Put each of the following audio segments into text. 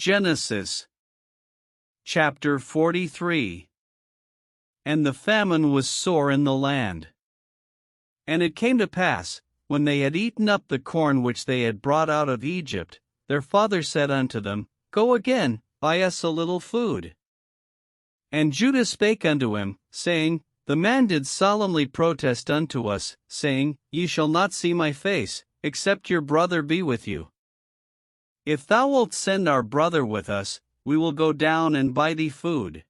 Genesis chapter 43. And the famine was sore in the land. And it came to pass, when they had eaten up the corn which they had brought out of Egypt, their father said unto them, Go again, buy us a little food. And Judah spake unto him, saying, The man did solemnly protest unto us, saying, Ye shall not see my face, except your brother be with you. If thou wilt send our brother with us, we will go down and buy thee food.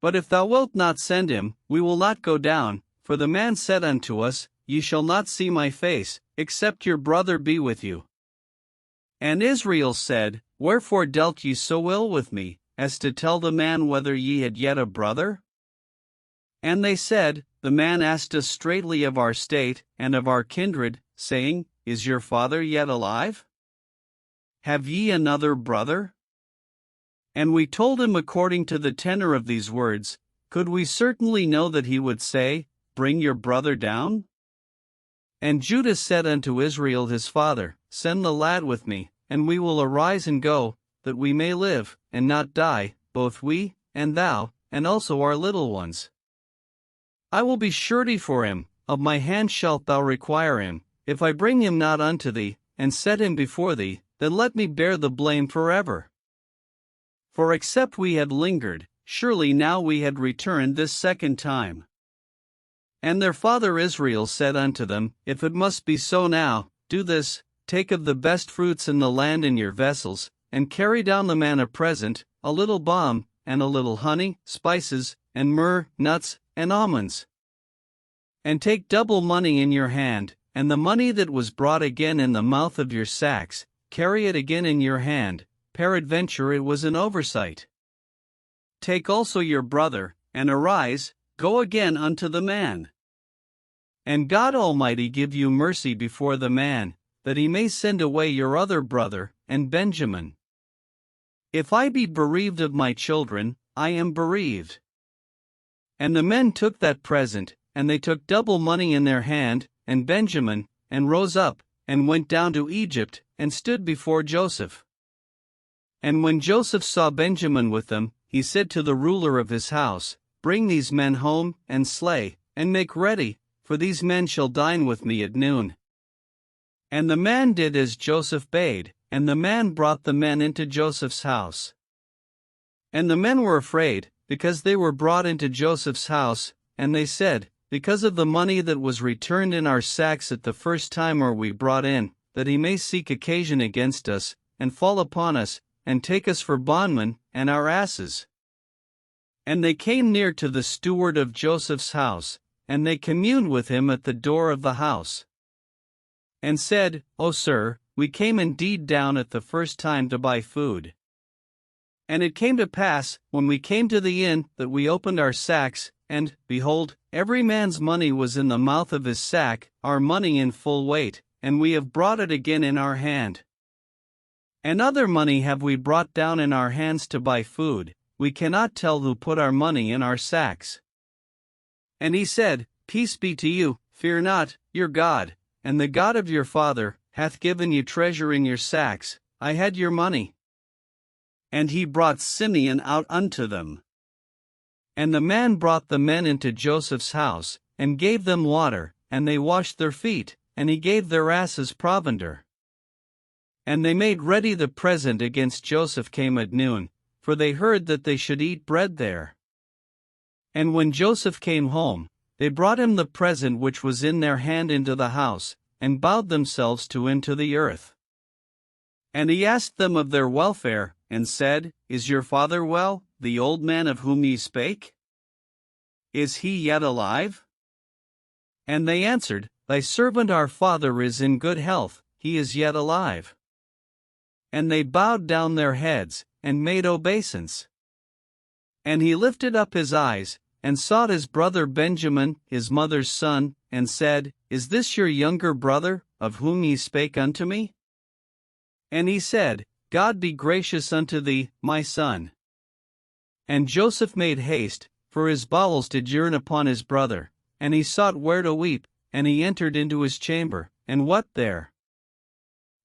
But if thou wilt not send him, we will not go down, for the man said unto us, Ye shall not see my face, except your brother be with you. And Israel said, Wherefore dealt ye so ill with me, as to tell the man whether ye had yet a brother? And they said, The man asked us straitly of our state, and of our kindred, saying, Is your father yet alive? Have ye another brother? And we told him according to the tenor of these words, could we certainly know that he would say, Bring your brother down? And Judah said unto Israel his father, Send the lad with me, and we will arise and go, that we may live, and not die, both we, and thou, and also our little ones. I will be surety for him, of my hand shalt thou require him, if I bring him not unto thee, and set him before thee, then let me bear the blame forever. For except we had lingered, surely now we had returned this second time. And their father Israel said unto them, If it must be so now, do this, take of the best fruits in the land in your vessels, and carry down the man a present, a little balm, and a little honey, spices, and myrrh, nuts, and almonds. And take double money in your hand, and the money that was brought again in the mouth of your sacks, carry it again in your hand, peradventure it was an oversight. Take also your brother, and arise, go again unto the man. And God Almighty give you mercy before the man, that he may send away your other brother, and Benjamin. If I be bereaved of my children, I am bereaved. And the men took that present, and they took double money in their hand, and Benjamin, and rose up, and went down to Egypt, and stood before Joseph. And when Joseph saw Benjamin with them, he said to the ruler of his house, Bring these men home, and slay, and make ready, for these men shall dine with me at noon. And the man did as Joseph bade, and the man brought the men into Joseph's house. And the men were afraid, because they were brought into Joseph's house, and they said, Because of the money that was returned in our sacks at the first time were we brought in, that he may seek occasion against us, and fall upon us, and take us for bondmen, and our asses. And they came near to the steward of Joseph's house, and they communed with him at the door of the house. And said, O sir, we came indeed down at the first time to buy food. And it came to pass, when we came to the inn, that we opened our sacks, and, behold, every man's money was in the mouth of his sack, our money in full weight, and we have brought it again in our hand. And other money have we brought down in our hands to buy food, we cannot tell who put our money in our sacks. And he said, Peace be to you, fear not, your God, and the God of your father, hath given you treasure in your sacks, I had your money. And he brought Simeon out unto them. And the man brought the men into Joseph's house, and gave them water, and they washed their feet, and he gave their asses provender. And they made ready the present against Joseph came at noon, for they heard that they should eat bread there. And when Joseph came home, they brought him the present which was in their hand into the house, and bowed themselves to him to the earth. And he asked them of their welfare, and said, Is your father well, the old man of whom ye spake? Is he yet alive? And they answered, Thy servant our father is in good health, he is yet alive. And they bowed down their heads, and made obeisance. And he lifted up his eyes, and sought his brother Benjamin, his mother's son, and said, Is this your younger brother, of whom ye spake unto me? And he said, God be gracious unto thee, my son. And Joseph made haste, for his bowels did yearn upon his brother, and he sought where to weep, and he entered into his chamber, and wept there.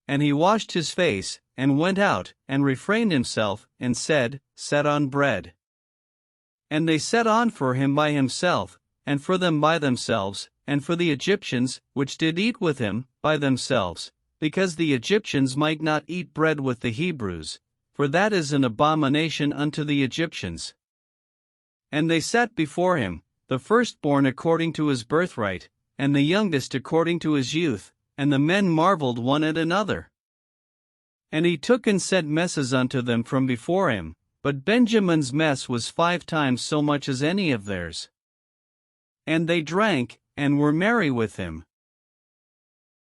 And he washed his face, and went out, and refrained himself, and said, Set on bread. And they set on for him by himself, and for them by themselves, and for the Egyptians, which did eat with him, by themselves, because the Egyptians might not eat bread with the Hebrews, for that is an abomination unto the Egyptians. And they sat before him, the firstborn according to his birthright, and the youngest according to his youth, and the men marveled one at another. And he took and set messes unto them from before him, but Benjamin's mess was 5 times so much as any of theirs. And they drank, and were merry with him.